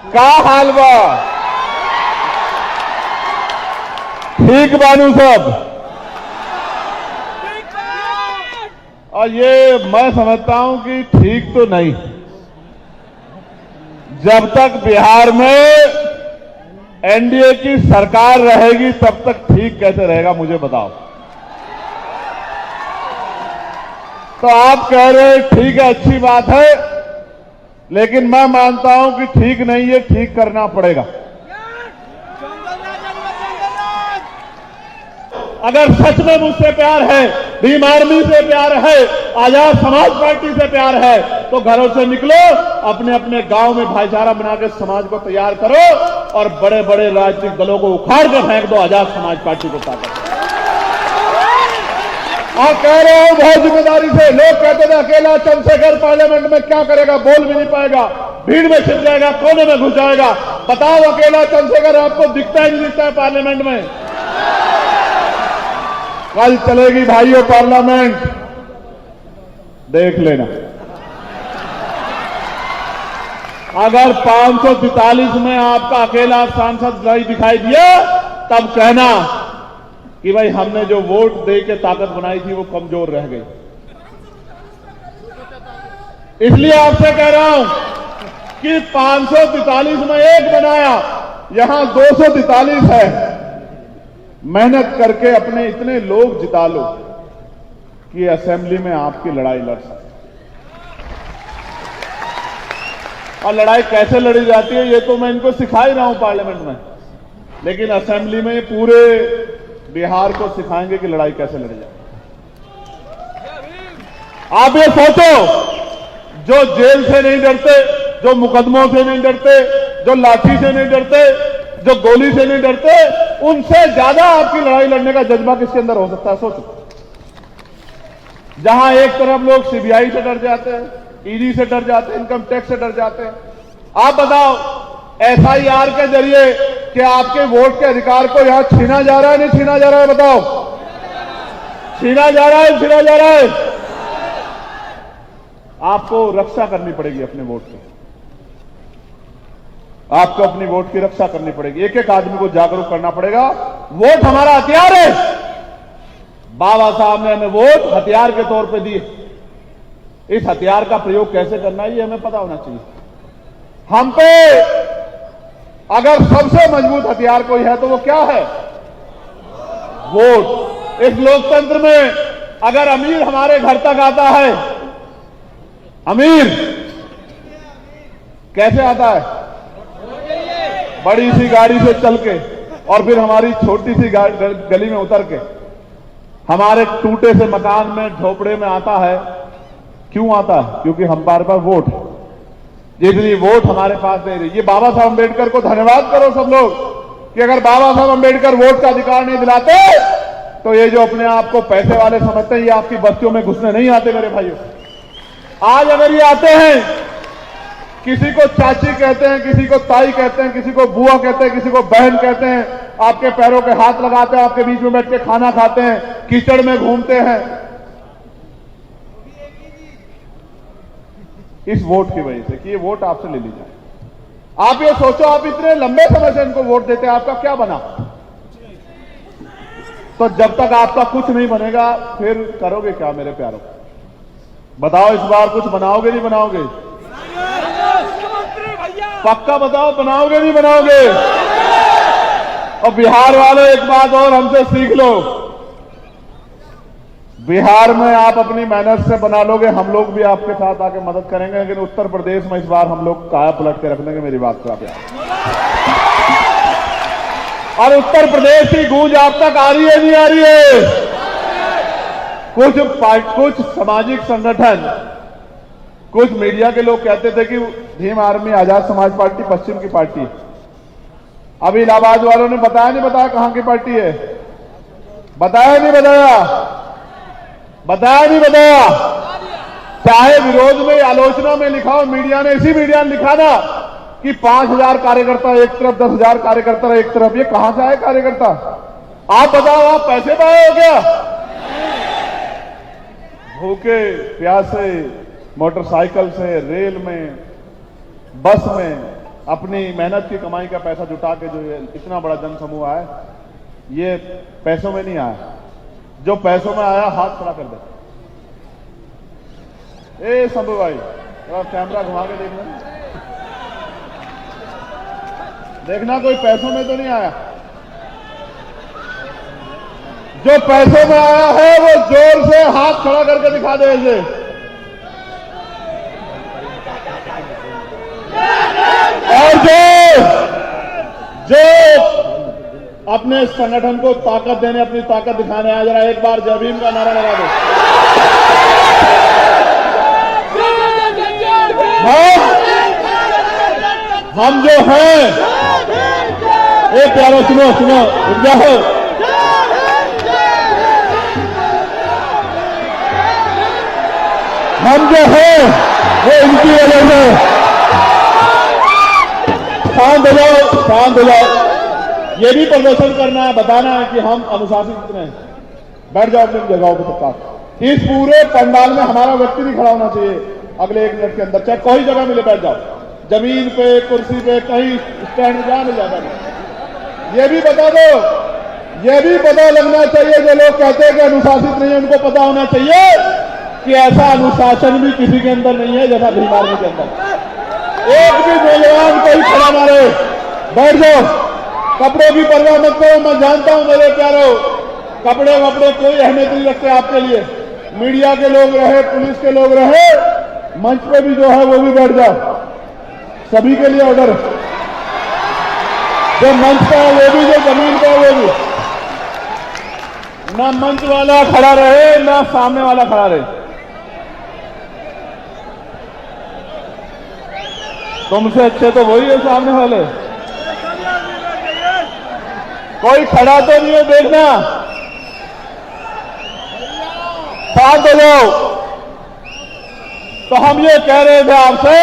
का हाल बा? ठीक बानू सब? और ये मैं समझता हूं कि ठीक तो नहीं। जब तक बिहार में एनडीए की सरकार रहेगी तब तक ठीक कैसे रहेगा मुझे बताओ। तो आप कह रहे हैं ठीक है, अच्छी बात है, लेकिन मैं मानता हूं कि ठीक नहीं है, ठीक करना पड़ेगा। अगर सच में मुझसे प्यार है, भीम आर्मी से प्यार है, आजाद समाज पार्टी से प्यार है, तो घरों से निकलो, अपने अपने गांव में भाईचारा बना के समाज को तैयार करो और बड़े बड़े राजनीतिक दलों को उखाड़ के फेंक दो, आजाद समाज पार्टी को ताकत। और कह रहे हो बहुत जिम्मेदारी से। लोग कहते थे अकेला चंद्रशेखर पार्लियामेंट में क्या करेगा, बोल भी नहीं पाएगा, भीड़ में छिप जाएगा, कोने में घुस जाएगा। बताओ अकेला चंद्रशेखर आपको दिखता ही नहीं दिखता है पार्लियामेंट में? कल चलेगी भाइयों पार्लियामेंट, देख लेना। अगर 543 में आपका अकेला सांसद नहीं दिखाई दिया तब कहना कि भाई हमने जो वोट दे के ताकत बनाई थी वो कमजोर रह गई। इसलिए आपसे कह रहा हूं कि 543 में एक बनाया, यहां 243 है। मेहनत करके अपने इतने लोग जिता लो कि असेंबली में आपकी लड़ाई लड़ सके। और लड़ाई कैसे लड़ी जाती है ये तो मैं इनको सिखा ही रहा हूं पार्लियामेंट में, लेकिन असेंबली में पूरे बिहार को सिखाएंगे कि लड़ाई कैसे लड़ी जाए। आप ये सोचो, जो जेल से नहीं डरते, जो मुकदमों से नहीं डरते, जो लाठी से नहीं डरते, जो गोली से नहीं डरते, उनसे ज्यादा आपकी लड़ाई लड़ने का जज्बा किसके अंदर हो सकता है? सोचो। जहां एक तरफ लोग सीबीआई से डर जाते हैं, ईडी से डर जाते हैं, इनकम टैक्स से डर जाते हैं, आप बताओ एफआईआर के जरिए कि आपके वोट के अधिकार को यहां छीना जा रहा है, नहीं छीना जा रहा है? बताओ, छीना जा रहा है, छीना जा रहा है? आपको रक्षा करनी पड़ेगी अपने वोट की, आपको अपनी वोट की रक्षा करनी पड़ेगी। एक एक आदमी को जागरूक करना पड़ेगा। वोट हमारा हथियार है। बाबा साहब ने हमें वोट हथियार के तौर पे दिए। इस हथियार का प्रयोग कैसे करना है ये हमें पता होना चाहिए। हम पे अगर सबसे मजबूत हथियार कोई है तो वो क्या है? वोट। इस लोकतंत्र में अगर अमीर हमारे घर तक आता है, अमीर कैसे आता है? बड़ी सी गाड़ी से चल के, और फिर हमारी छोटी सी गली में उतर के, हमारे टूटे से मकान में, झोपड़े में आता है। क्यों आता है? क्योंकि हमारे पास वोट है। जितनी वोट हमारे पास दे रही, ये बाबा साहब अम्बेडकर को धन्यवाद करो सब लोग कि अगर बाबा साहब अम्बेडकर वोट का अधिकार नहीं दिलाते तो ये जो अपने आप को पैसे वाले समझते हैं ये आपकी बस्तियों में घुसने नहीं आते मेरे भाइयों। आज अगर ये आते हैं, किसी को चाची कहते हैं, किसी को ताई कहते हैं, किसी को बुआ कहते हैं, किसी को बहन कहते हैं, आपके पैरों के हाथ लगाते हैं, आपके बीच में बैठ के खाना खाते हैं, कीचड़ में घूमते हैं, इस वोट की वजह से कि ये वोट आपसे ले ली जाए। आप ये सोचो, आप इतने लंबे समय से इनको वोट देते हैं, आपका क्या बना? तो जब तक आपका कुछ नहीं बनेगा फिर करोगे क्या मेरे प्यारों? बताओ, इस बार कुछ बनाओगे नहीं बनाओगे? पक्का बताओ, बनाओगे नहीं बनाओगे? और बिहार वालों एक बात और हमसे सीख लो, बिहार में आप अपनी मेहनत से बना लोगे, हम लोग भी आपके साथ आके मदद करेंगे, लेकिन उत्तर प्रदेश में इस बार हम लोग काया पलट के रख देंगे। मेरी बात का प्यार। और उत्तर प्रदेश की गूंज आप तक आ रही है नहीं आ रही है? कुछ सामाजिक संगठन, कुछ मीडिया के लोग कहते थे कि भीम आर्मी आजाद समाज पार्टी पश्चिम की पार्टी है। अभी इलाहाबाद वालों ने बताया नहीं बताया कहां की पार्टी है? बताया नहीं बताया? बताया नहीं बताया? चाहे विरोध में, आलोचना में लिखा हो, मीडिया ने, इसी मीडिया ने लिखा ना कि 5000 कार्यकर्ता एक तरफ, 10,000 कार्यकर्ता एक तरफ। ये कहां से आए कार्यकर्ता? आप बताओ, आप पैसे पाए हो क्या? भूखे प्यासे मोटरसाइकिल से, रेल में, बस में अपनी मेहनत की कमाई का पैसा जुटा के जो ये इतना बड़ा जन समूह आया, ये पैसों में नहीं आया। जो पैसों में आया हाथ खड़ा कर दे। ए शंभू भाई, थोड़ा कैमरा घुमा के देखना, देखना कोई पैसों में तो नहीं आया। जो पैसों में आया है वो जोर से हाथ खड़ा करके दिखा दे इसे। और जो अपने संगठन को ताकत देने, अपनी ताकत दिखाने आया, जरा एक बार जय भीम का नारा लगा दो। हम जो हैं, एक प्यारो सुनो सुनो, रुक जाओ। हम जो हैं वो इनकी वजह से, शांत हो जाओ, शांत हो जाओ। ये भी प्रदर्शन करना है, बताना है कि हम अनुशासित कितने हैं। बैठ जाओ अपनी जगहों पर सबका। इस पूरे पंडाल में हमारा व्यक्ति भी खड़ा होना चाहिए अगले 1 मिनट के अंदर, चाहे कोई जगह मिले बैठ जाओ, जमीन पे, कुर्सी पे, कहीं स्टैंड में जहां मिल जाता। ये भी बता दो, ये भी पता लगना चाहिए, जो लोग कहते हैं कि अनुशासित नहीं है, उनको पता होना चाहिए कि ऐसा अनुशासन भी किसी के अंदर नहीं है जैसा भीम आर्मी के अंदर। एक भी नौजवान कोई खड़ा मारे, बैठ जाओ। कपड़ों की परवाह मत करो, मैं जानता हूं मेरे प्यारों, कपड़े वपड़े कोई अहमियत नहीं रखते आपके लिए। मीडिया के लोग रहे, पुलिस के लोग रहे, मंच पे भी जो है वो भी बैठ जाओ। सभी के लिए ऑर्डर, जो मंच पे है वो भी, जो जमीन पे है वो भी। ना मंच वाला खड़ा रहे, ना सामने वाला खड़ा रहे। तुमसे अच्छे तो वही है सामने वाले। कोई खड़ा तो नहीं है, देखना। शांत हो जाओ। तो हम ये कह रहे थे आपसे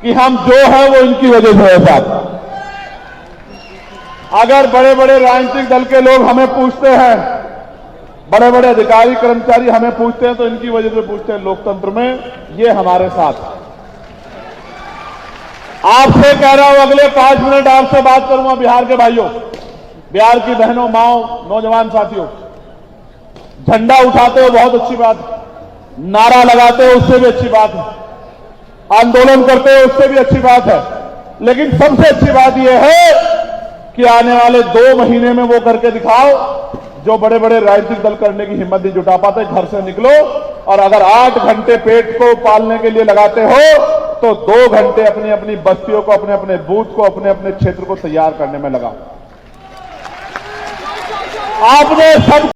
कि हम जो है वो इनकी वजह से है साहब। अगर बड़े बड़े राजनीतिक दल के लोग हमें पूछते हैं, बड़े बड़े अधिकारी कर्मचारी हमें पूछते हैं, तो इनकी वजह से पूछते हैं। लोकतंत्र में ये हमारे साथ। आपसे कह रहा हूं, अगले 5 मिनट आपसे बात करूंगा बिहार के भाइयों, बिहार की बहनों, माओ, नौजवान साथियों। झंडा उठाते हो बहुत अच्छी बात है, नारा लगाते हो उससे भी अच्छी बात है, आंदोलन करते हो उससे भी अच्छी बात है, लेकिन सबसे अच्छी बात यह है कि आने वाले 2 महीने में वो करके दिखाओ जो बड़े बड़े राजनीतिक दल करने की हिम्मत नहीं जुटा पाते। घर से निकलो और अगर 8 घंटे पेट को पालने के लिए लगाते हो तो 2 घंटे अपनी अपनी बस्तियों को, अपने अपने बूथ को, अपने अपने क्षेत्र को तैयार करने में लगाओ। आपने सब